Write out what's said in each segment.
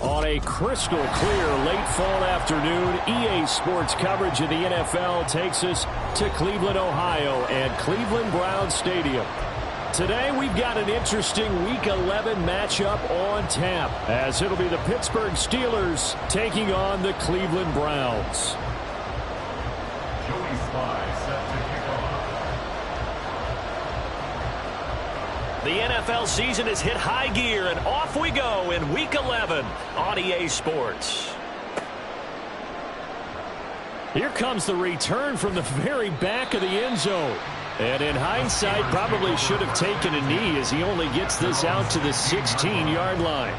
On a crystal clear late fall afternoon, EA Sports coverage of the NFL takes us to Cleveland, Ohio, and Cleveland Browns Stadium. Today we've got an interesting Week 11 matchup on tap, as it'll be the Pittsburgh Steelers taking on the Cleveland Browns. Joey Sly set to kick off. The NFL season has hit high gear, and off we go in Week 11 on EA Sports. Here comes the return from the very back of the end zone. And in hindsight, probably should have taken a knee as he only gets this out to the 16-yard line.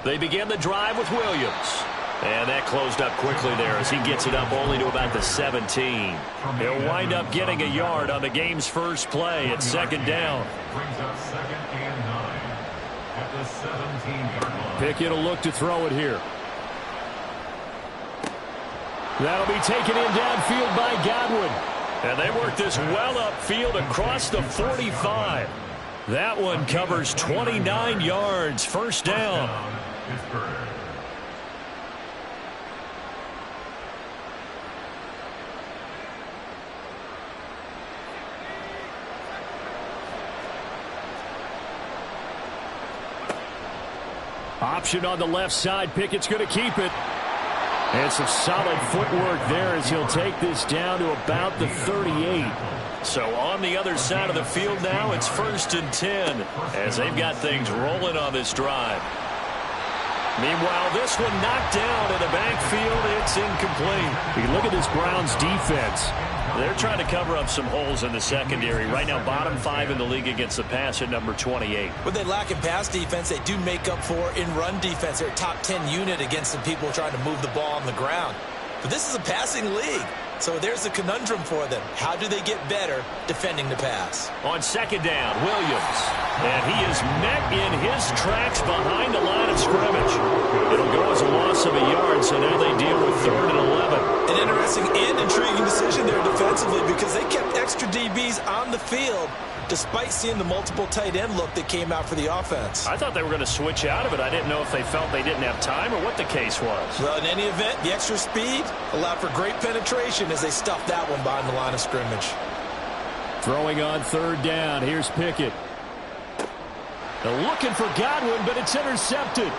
They begin the drive with Williams. And that closed up quickly there as he gets it up only to about the 17. He'll wind up getting a yard on the game's first play at second down. Brings up 2nd and 9 at the 17-yard line. Pickett will look to throw it here. That'll be taken in downfield by Godwin. And they work this well upfield across the 45. That one covers 29 yards, first down. Pittsburgh. Option on the left side. Pickett's going to keep it. And some solid footwork there as he'll take this down to about the 38. So on the other side of the field now, it's 1st and 10 as they've got things rolling on this drive. Meanwhile, this one knocked down in the backfield. It's incomplete. You look at this Browns defense. They're trying to cover up some holes in the secondary. Right now, bottom 5 in the league against the pass at number 28. What they lack in pass defense, they do make up for in run defense. They're a top 10 unit against some people trying to move the ball on the ground. But this is a passing league. So there's a conundrum for them. How do they get better defending the pass? On second down, Williams. And he is met in his tracks behind the line of scrimmage. It'll go as a loss of a yard, so now they deal with 3rd and 11. An interesting and intriguing decision there defensively because they kept extra DBs on the field despite seeing the multiple tight end look that came out for the offense. I thought they were going to switch out of it. I didn't know if they felt they didn't have time or what the case was. Well, in any event, the extra speed allowed for great penetration as they stuffed that one behind the line of scrimmage. Throwing on 3rd down. Here's Pickett. They're looking for Godwin, but it's intercepted.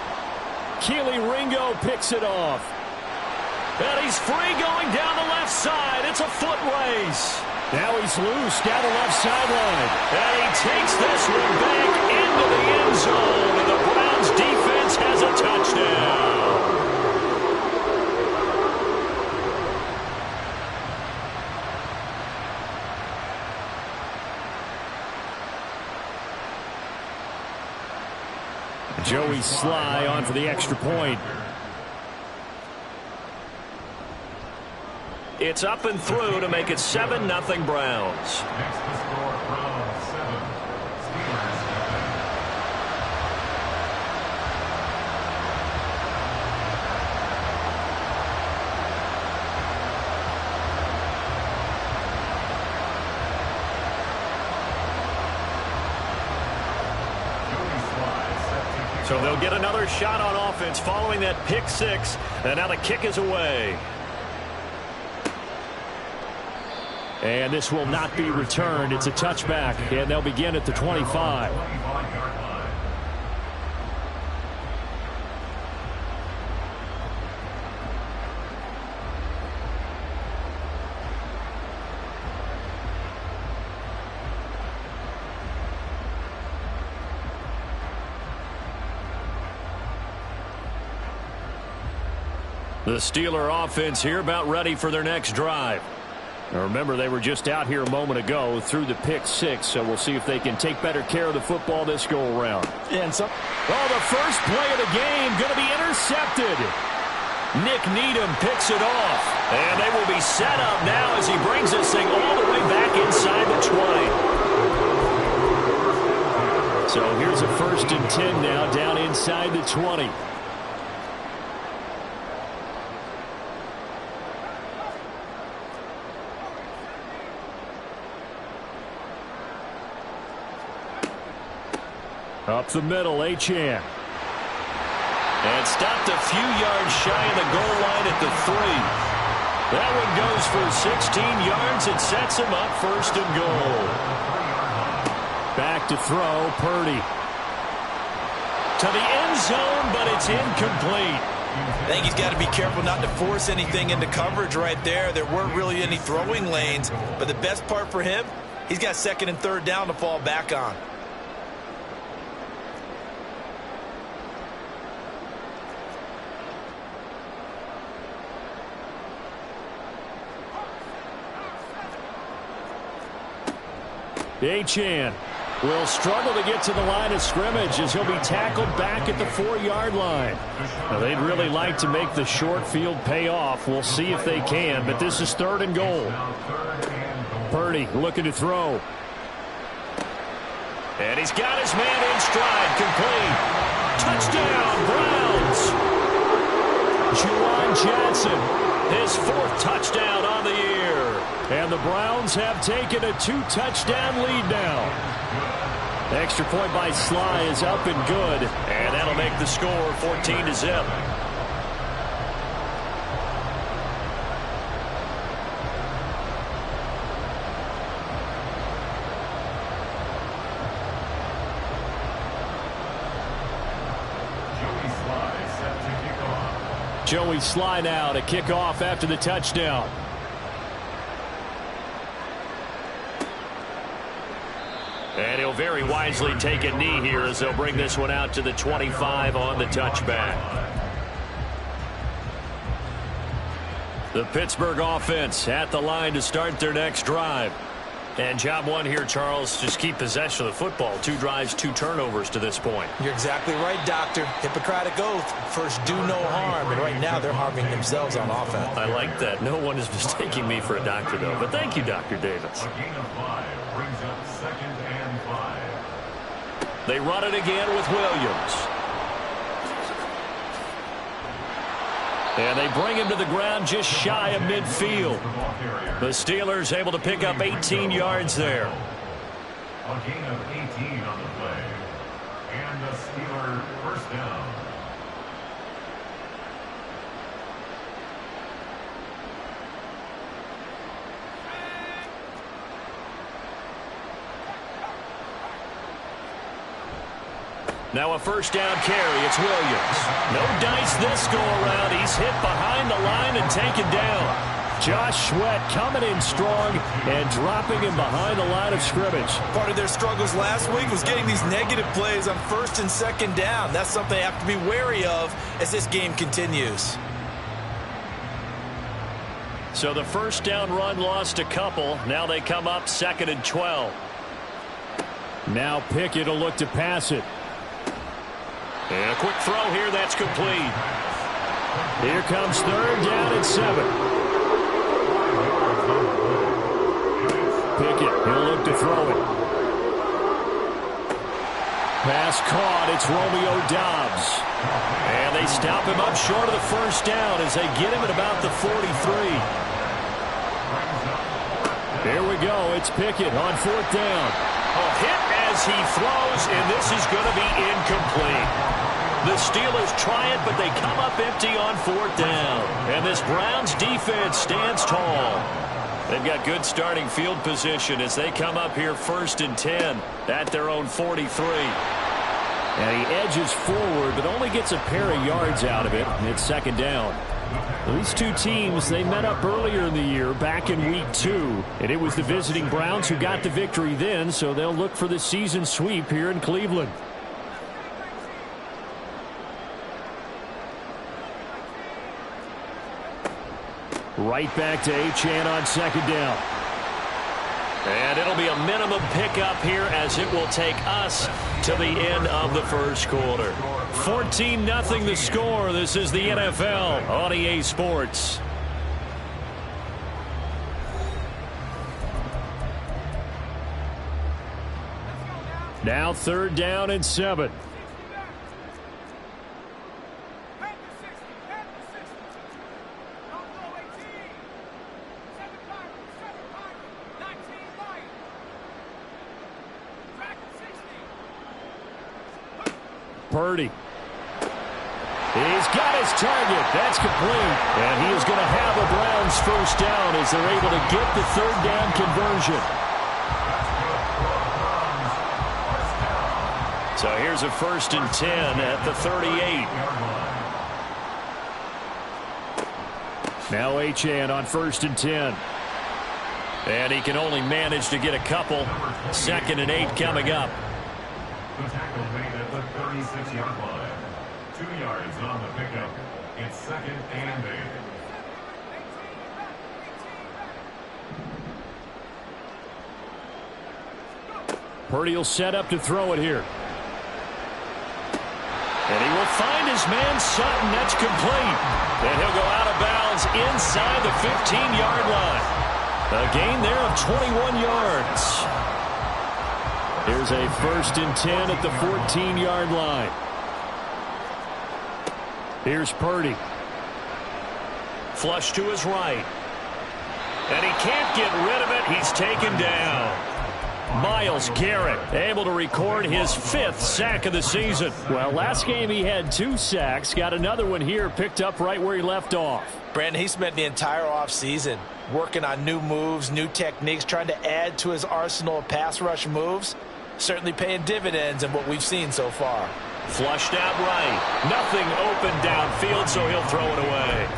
Keely Ringo picks it off. And he's free going down the left side. It's a foot race. Now he's loose down the left sideline. And he takes this one back into the end zone. And the Browns defense has a touchdown. Joey Sly on for the extra point. It's up and through to make it 7-0 Browns. Next to score, Browns 7, Steelers 7. So they'll get another shot on offense following that pick 6. And now the kick is away. And this will not be returned. It's a touchback, and they'll begin at the 25. The Steeler offense here about ready for their next drive. Now remember, they were just out here a moment ago through the pick 6, so we'll see if they can take better care of the football this go around. And so, the first play of the game going to be intercepted. Nick Needham picks it off. And they will be set up now as he brings this thing all the way back inside the 20. So here's a 1st and 10 now down inside the 20. Up the middle, Achane. And stopped a few yards shy of the goal line at the 3. That one goes for 16 yards. It sets him up 1st and goal. Back to throw, Purdy. To the end zone, but it's incomplete. I think he's got to be careful not to force anything into coverage right there. There weren't really any throwing lanes, but the best part for him, he's got 2nd and 3rd down to fall back on. Achane will struggle to get to the line of scrimmage as he'll be tackled back at the 4-yard line. Now, they'd really like to make the short field pay off. We'll see if they can, but this is 3rd and goal. Purdy looking to throw. And he's got his man in stride, complete. Touchdown, Browns. Juwan Johnson, his 4th touchdown on the year. And the Browns have taken a 2-touchdown lead now. Extra point by Sly is up and good. And that'll make the score 14-0. Joey Sly now to kick off after the touchdown. And he'll very wisely take a knee here as they'll bring this one out to the 25 on the touchback. The Pittsburgh offense at the line to start their next drive. And job one here, Charles, just keep possession of the football. 2 drives, 2 turnovers to this point. You're exactly right, Doctor. Hippocratic oath. First, do no harm. And right now, they're harming themselves on offense. I like that. No one is mistaking me for a doctor, though. But thank you, Dr. Davis. A gain of 5 brings up 2nd and 5. They run it again with Williams. And they bring him to the ground just shy of midfield. The Steelers able to pick up 18 yards there. A gain of 18 on the play. And the Steeler 1st down. Now a 1st down carry. It's Williams. No dice this go around. He's hit behind the line and taken down. Josh Sweat coming in strong and dropping him behind the line of scrimmage. Part of their struggles last week was getting these negative plays on 1st and 2nd down. That's something they have to be wary of as this game continues. So the 1st down run lost a couple. Now they come up 2nd and 12. Now Pickett will look to pass it. And a quick throw here, that's complete. Here comes 3rd down and 7. Pickett, he'll look to throw it. Pass caught, it's Romeo Doubs. And they stop him up short of the 1st down as they get him at about the 43. Here we go, it's Pickett on 4th down. A hit as he throws, and this is going to be incomplete. The Steelers try it, but they come up empty on 4th down. And this Browns defense stands tall. They've got good starting field position as they come up here 1st and 10 at their own 43. And he edges forward, but only gets a pair of yards out of it. And it's 2nd down. These two teams, they met up earlier in the year, back in Week 2. And it was the visiting Browns who got the victory then, so they'll look for the season sweep here in Cleveland. Right back to Achane on 2nd down. And it'll be a minimum pickup here as it will take us to the end of the first quarter. 14-0 the score. This is the NFL on EA Sports. Now 3rd down and 7. Purdy. He's got his target. That's complete. And he is going to have a Browns first down as they're able to get the 3rd down conversion. So here's a 1st and 10 at the 38. Now Achane on 1st and 10. And he can only manage to get a couple. 2nd and 8 coming up. The tackle made at the 36-yard line. 2 yards on the pickup. It's 2nd and 8. Purdy will set up to throw it here. And he will find his man Sutton. That's complete. And he'll go out of bounds inside the 15-yard line. A gain there of 21 yards. Here's a 1st and 10 at the 14-yard line. Here's Purdy. Flush to his right. And he can't get rid of it. He's taken down. Myles Garrett able to record his 5th sack of the season. Well, last game he had 2 sacks. Got another one here, picked up right where he left off. Brandon, he spent the entire offseason working on new moves, new techniques, trying to add to his arsenal of pass rush moves. Certainly paying dividends in what we've seen so far. Flushed out right. Nothing open downfield, so he'll throw it away.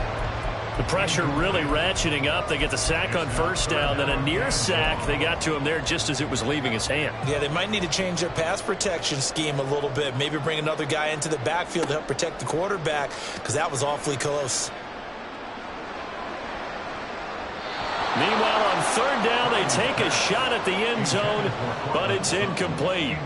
The pressure really ratcheting up. They get the sack on 1st down, then a near sack. They got to him there just as it was leaving his hand. Yeah, they might need to change their pass protection scheme a little bit. Maybe bring another guy into the backfield to help protect the quarterback, because that was awfully close. Meanwhile, on 3rd down, they take a shot at the end zone, but it's incomplete.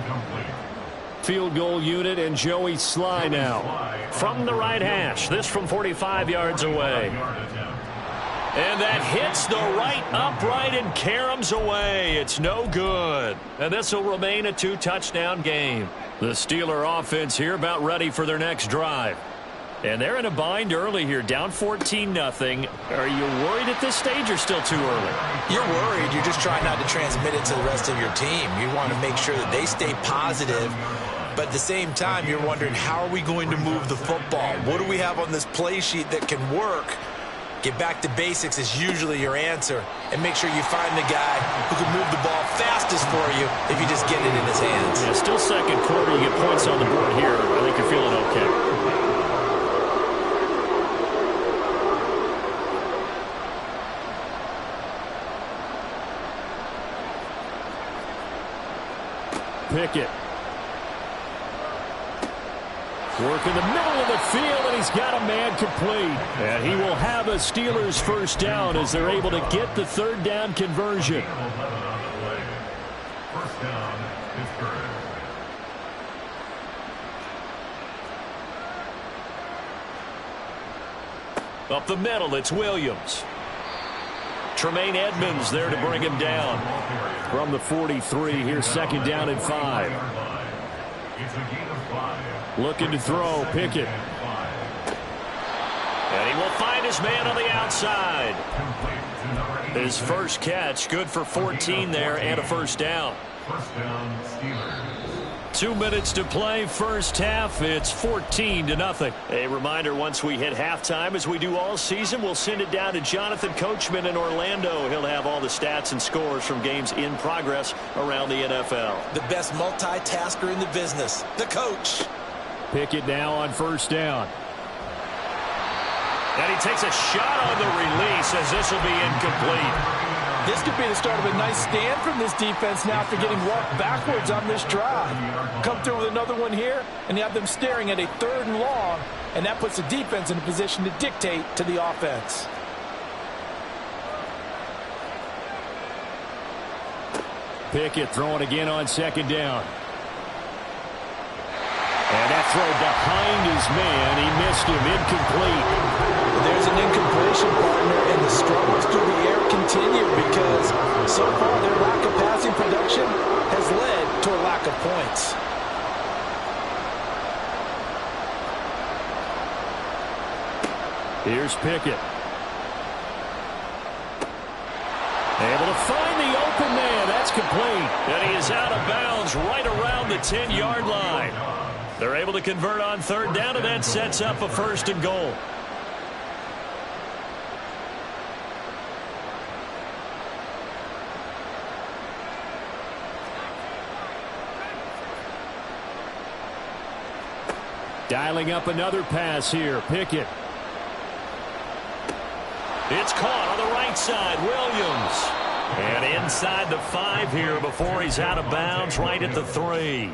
Field goal unit and Joey Sly now. From the right hash, this from 45 yards away. And that hits the right upright and caroms away. It's no good. And this will remain a 2-touchdown game. The Steeler offense here about ready for their next drive. And they're in a bind early here, down 14-0. Are you worried at this stage or still too early? You're worried. You're just trying not to transmit it to the rest of your team. You want to make sure that they stay positive. But at the same time, you're wondering, how are we going to move the football? What do we have on this play sheet that can work? Get back to basics is usually your answer. And make sure you find the guy who can move the ball fastest for you if you just get it in his hands. Yeah, still 2nd quarter. You get points on the board here. I think you're feeling okay. Pickett. Work in the middle of the field, and he's got a man complete. And he will have a Steelers first down as they're able to get the 3rd down conversion. 11 on the play. First down, Pittsburgh. Up the middle, it's Williams. Tremaine Edmonds there to bring him down. From the 43, here's 2nd down and 5. It's a gain of 5. Looking to throw, Pickett. And he will find his man on the outside. His first catch, good for 14 there and a first down. First down, Steelers. 2 minutes to play, first half. It's 14-0. A reminder, once we hit halftime, as we do all season, we'll send it down to Jonathan Coachman in Orlando. He'll have all the stats and scores from games in progress around the NFL. The best multitasker in the business, the coach. Pickett now on 1st down. And he takes a shot on the release as this will be incomplete. This could be the start of a nice stand from this defense now after getting walked backwards on this drive. Come through with another one here, and you have them staring at a 3rd and long, and that puts the defense in a position to dictate to the offense. Pickett throwing again on second down. And that throw behind his man. He missed him. Incomplete. There's an incompletion, partner, and the struggles through the air continue because so far their lack of passing production has led to a lack of points. Here's Pickett. Able to find the open man. That's complete. And he is out of bounds right around the 10-yard line. They're able to convert on third down, and that sets up a first and goal. Dialing up another pass here. Pickett. It's caught on the right side. Williams. And inside the 5 here before he's out of bounds, right at the 3.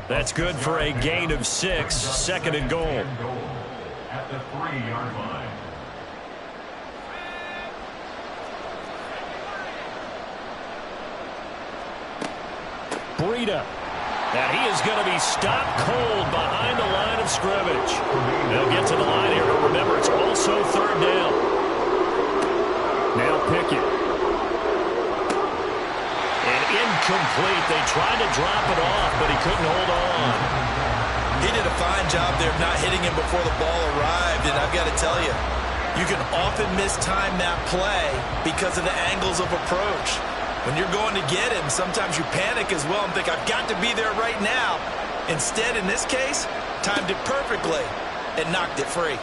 That's good for a gain of 6. Second and goal. At the 3-yard line. Breida. And he is going to be stopped cold behind the line of scrimmage. They'll get to the line here, but remember, it's also third down. Now Pickett. And incomplete. They tried to drop it off, but he couldn't hold on. He did a fine job there of not hitting him before the ball arrived, and I've got to tell you, you can often mistime that play because of the angles of approach. When you're going to get him, sometimes you panic as well and think, I've got to be there right now. Instead, in this case, timed it perfectly and knocked it free.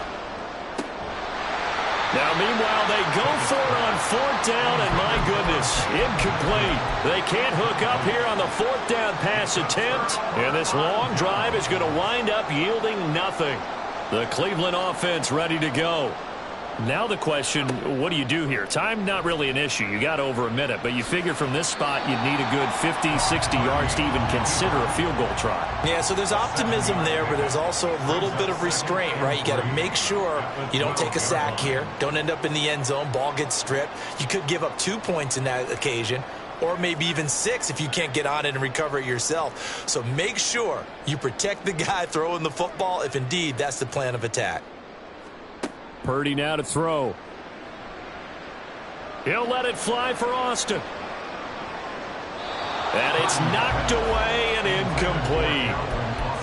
Now, meanwhile, they go for it on fourth down, and my goodness, incomplete. They can't hook up here on the fourth down pass attempt, and this long drive is going to wind up yielding nothing. The Cleveland offense ready to go. Now the question, what do you do here? Time not really an issue. You got over a minute, but you figure from this spot you'd need a good 50, 60 yards to even consider a field goal try. Yeah, so there's optimism there, but there's also a little bit of restraint, right? You got to make sure you don't take a sack here. Don't end up in the end zone. Ball gets stripped. You could give up 2 points in that occasion, or maybe even 6 if you can't get on it and recover it yourself. So make sure you protect the guy throwing the football if indeed that's the plan of attack. Purdy now to throw. He'll let it fly for Austin. And it's knocked away and incomplete.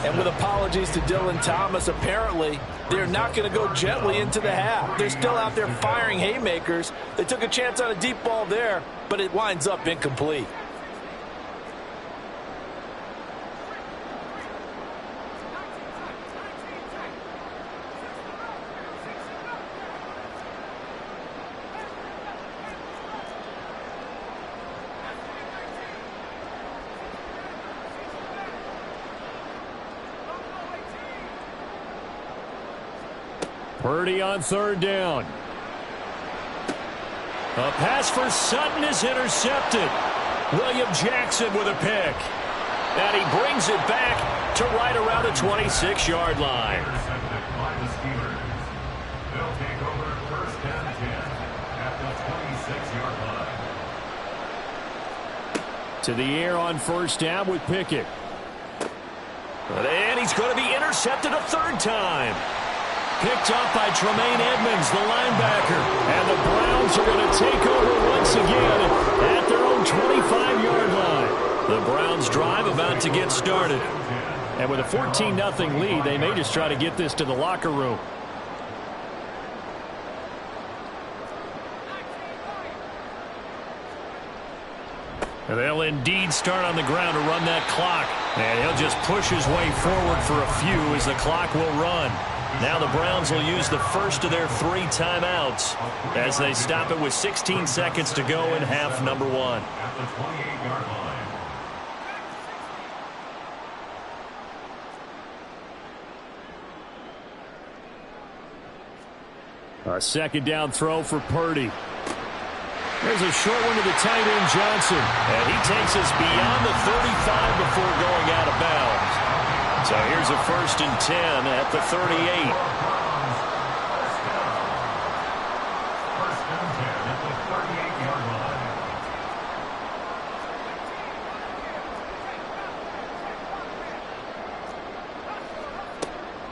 And with apologies to Dylan Thomas, apparently they're not going to go gently into the half. They're still out there firing haymakers. They took a chance on a deep ball there, but it winds up incomplete. Purdy on third down. A pass for Sutton is intercepted. William Jackson with a pick. And he brings it back to right around the 26-yard line. Intercepted by the Steelers. They'll take over first and 10 at the 26-yard line. To the air on first down with Pickett. And he's going to be intercepted a third time. Picked up by Tremaine Edmonds, the linebacker. And the Browns are going to take over once again at their own 25-yard line. The Browns drive about to get started. And with a 14-0 lead, they may just try to get this to the locker room. And they'll indeed start on the ground to run that clock. And he'll just push his way forward for a few as the clock will run. Now the Browns will use the first of their 3 timeouts as they stop it with 16 seconds to go in half number 1. At the 28-yard line. A second down throw for Purdy. There's a short one to the tight end, Johnson. And he takes us beyond the 35 before going out of bounds. So here's a first and 10 at the 38. First and 10 at the 38-yard line.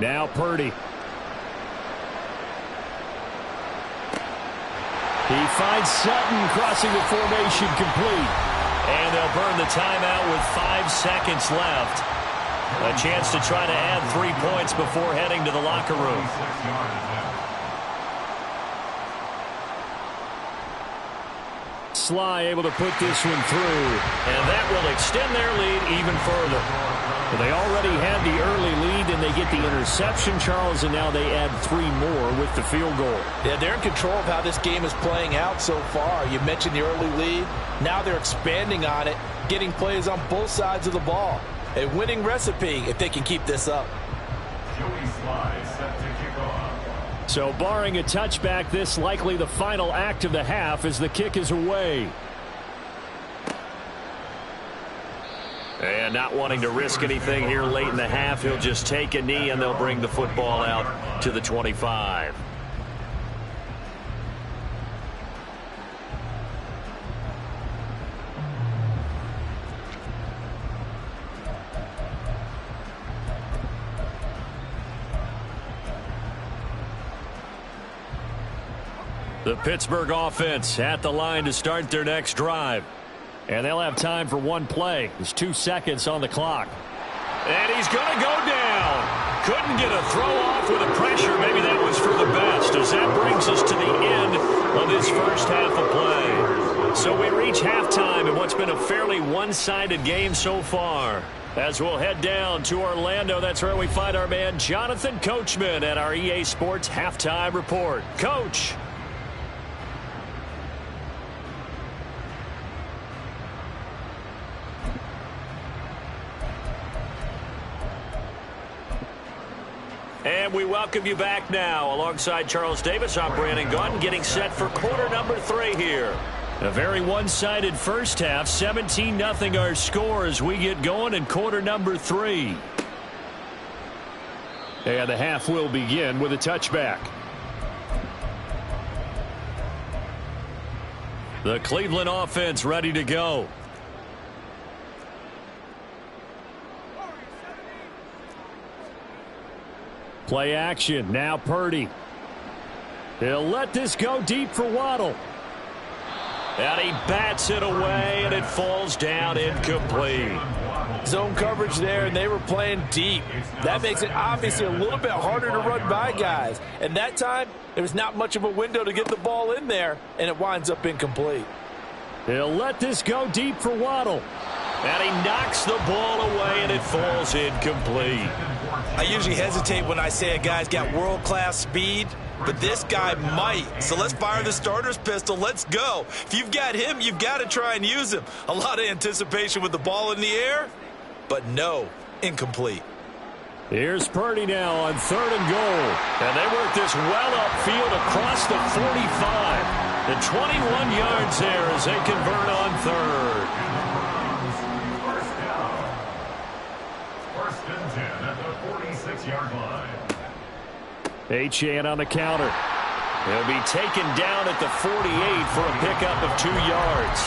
Now Purdy. He finds Sutton crossing the formation complete. And they'll burn the timeout with 5 seconds left. A chance to try to add 3 points before heading to the locker room. Sly able to put this one through. And that will extend their lead even further. Well, they already had the early lead, and they get the interception, Charles, and now they add 3 more with the field goal. Yeah, they're in control of how this game is playing out so far. You mentioned the early lead. Now they're expanding on it, getting plays on both sides of the ball. A winning recipe if they can keep this up. Joey Sly set to kick off. So barring a touchback, this likely the final act of the half as the kick is away. And not wanting to risk anything here late in the half, he'll just take a knee and they'll bring the football out to the 25. The Pittsburgh offense at the line to start their next drive. And they'll have time for one play. There's 2 seconds on the clock. And he's going to go down. Couldn't get a throw off with the pressure. Maybe that was for the best, as that brings us to the end of this first half of play. So we reach halftime in what's been a fairly one-sided game so far. As we'll head down to Orlando, that's where we find our man Jonathan Coachman at our EA Sports Halftime Report. Coach. And we welcome you back now. Alongside Charles Davis, I'm Brandon Gunn, getting set for quarter number 3 here. A very one-sided first half, 17-0 our score as we get going in quarter number 3. And the half will begin with a touchback. The Cleveland offense ready to go. Play action. Now Purdy. He'll let this go deep for Waddle. And he bats it away, and it falls down incomplete. Zone coverage there, and they were playing deep. That makes it obviously a little bit harder to run by guys. And that time, there was not much of a window to get the ball in there, and it winds up incomplete. He'll let this go deep for Waddle. And he knocks the ball away, and it falls incomplete. I usually hesitate when I say a guy's got world-class speed, but this guy might. So let's fire the starter's pistol. Let's go. If you've got him, you've got to try and use him. A lot of anticipation with the ball in the air, but no, incomplete. Here's Purdy now on 3rd and goal. And they work this well upfield across the 45. The 21 yards there as they convert on 3rd. First and 10 at the 46-yard line. Achane on the counter. He'll be taken down at the 48 for a pickup of 2 yards.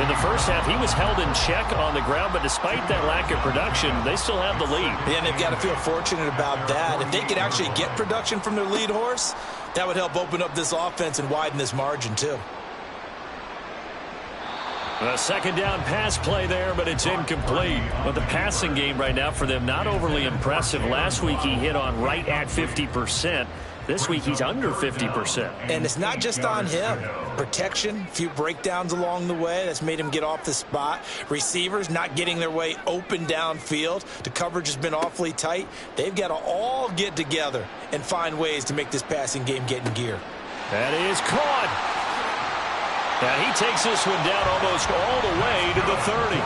In the first half, he was held in check on the ground, but despite that lack of production, they still have the lead. Yeah, and they've got to feel fortunate about that. If they could actually get production from their lead horse, that would help open up this offense and widen this margin, too. A second down pass play there, but it's incomplete. But the passing game right now for them, not overly impressive. Last week he hit on right at 50%. This week he's under 50%. And it's not just on him. Protection, a few breakdowns along the way. That's made him get off the spot. Receivers not getting their way open downfield. The coverage has been awfully tight. They've got to all get together and find ways to make this passing game get in gear. That is caught. And he takes this one down almost all the way to the 30.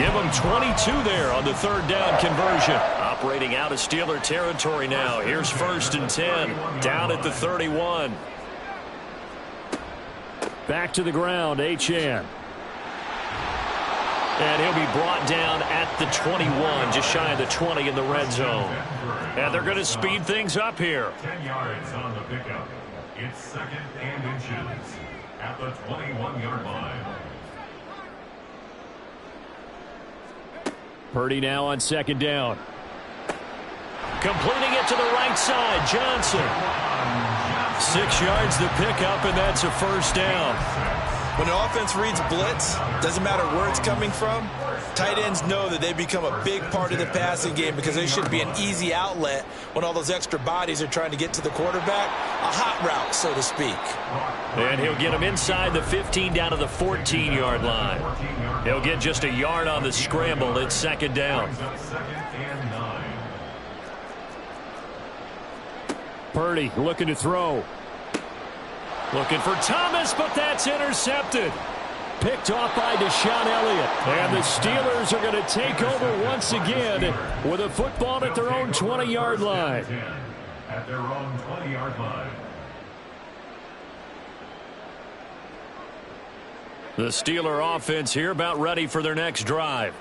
Give him 22 there on the 3rd down conversion. Operating out of Steeler territory now. Here's 1st and 10 down at the 31. Back to the ground, Achane. And he'll be brought down at the 21, just shy of the 20 in the red zone. And they're going to speed things up here. 10 yards on the pickup. It's 2nd and inches at the 21-yard line. Purdy now on 2nd down. Completing it to the right side, Johnson. 6 yards to pick up, and that's a first down. When an offense reads blitz, doesn't matter where it's coming from, tight ends know that they become a big part of the passing game because they should be an easy outlet when all those extra bodies are trying to get to the quarterback. A hot route, so to speak. And he'll get him inside the 15 down to the 14-yard line. He'll get just a yard on the scramble. It's second down. Purdy looking to throw. Looking for Thomas, but that's intercepted. Picked off by Deshaun Elliott. And the Steelers are going to take over once again with a football at their own 20-yard line. At their own 20-yard line. The Steeler offense here about ready for their next drive.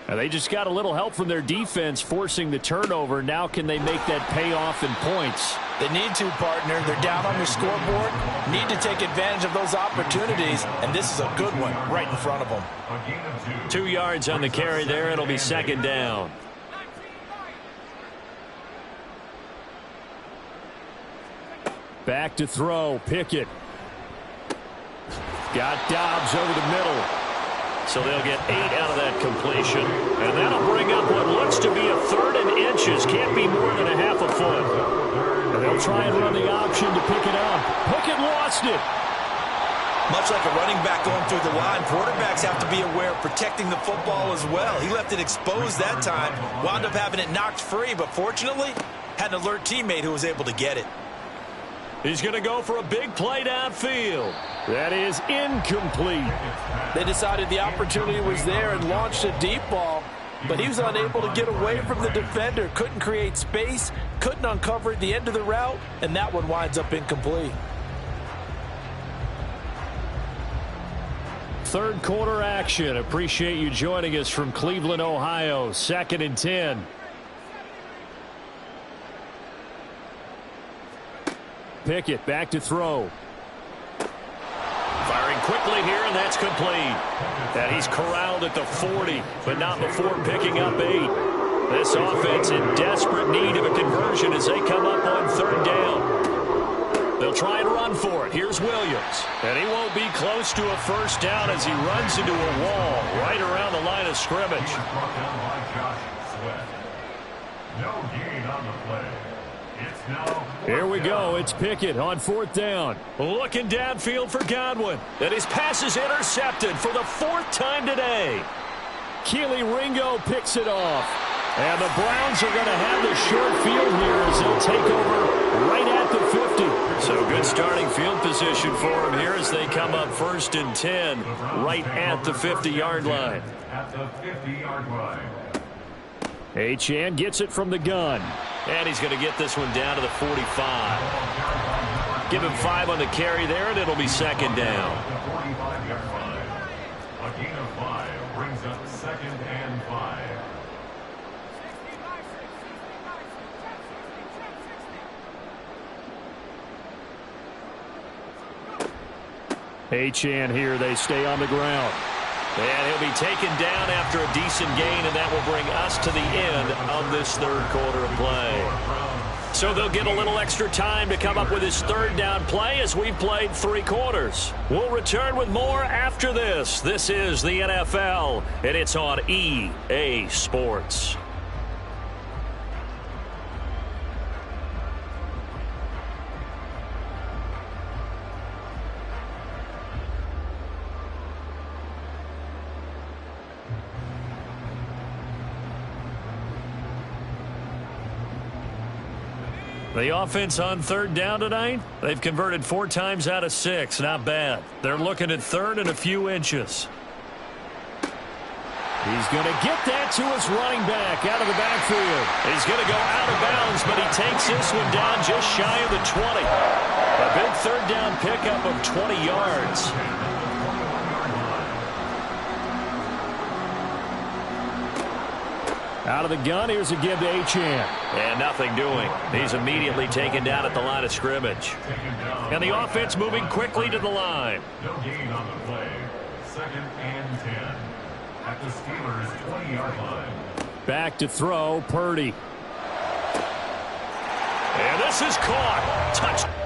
And they just got a little help from their defense forcing the turnover. Now can they make that pay off in points? They need to, partner. They're down on the scoreboard. Need to take advantage of those opportunities, and this is a good one right in front of them. 2 yards on the carry there. It'll be second down. Back to throw. Pickett. Got Dobbs over the middle. So they'll get 8 out of that completion. And that'll bring up what looks to be a 3rd and inches. Can't be more than a half a foot. And they'll try and run the option to pick it up. Pickett lost it. Much like a running back going through the line, quarterbacks have to be aware of protecting the football as well. He left it exposed that time, wound up having it knocked free, but fortunately, had an alert teammate who was able to get it. He's going to go for a big play downfield. That is incomplete. They decided the opportunity was there and launched a deep ball, but he was unable to get away from the defender. Couldn't create space, couldn't uncover at the end of the route, and that one winds up incomplete. Third quarter action. Appreciate you joining us from Cleveland, Ohio. 2nd and 10. Pickett back to throw. Firing quickly here, and that's complete. And he's corralled at the 40, but not before picking up 8. This offense in desperate need of a conversion as they come up on 3rd down. They'll try and run for it. Here's Williams. And he won't be close to a first down as he runs into a wall right around the line of scrimmage. No gain on the play. It's now Here we go. It's Pickett on 4th down. Looking downfield for Godwin. And his pass is intercepted for the 4th time today. Keely Ringo picks it off. And the Browns are going to have the short field here as they'll take over right at the 50. So good starting field position for them here as they come up 1st and 10 right at the 50-yard line. At the 50-yard line. Achane gets it from the gun. And he's going to get this one down to the 45. Give him 5 on the carry there, and it'll be second down. The 45-yard line. A gain of 5 brings up 2nd and 5. Achane here. They stay on the ground. And he'll be taken down after a decent gain, and that will bring us to the end of this 3rd quarter of play. So they'll get a little extra time to come up with his 3rd down play as we've played 3 quarters. We'll return with more after this. This is the NFL, and it's on EA Sports. The offense on 3rd down tonight, they've converted 4 times out of 6. Not bad. They're looking at 3rd and a few inches. He's going to get that to his running back out of the backfield. He's going to go out of bounds, but he takes this one down just shy of the 20. A big 3rd down pickup of 20 yards. Out of the gun, here's a give to Achane. And nothing doing. He's immediately taken down at the line of scrimmage. And the offense moving quickly to the line. No gain on the play. 2nd and 10. At the Steelers' 20-yard line. Back to throw, Purdy. pass is caught. Touch.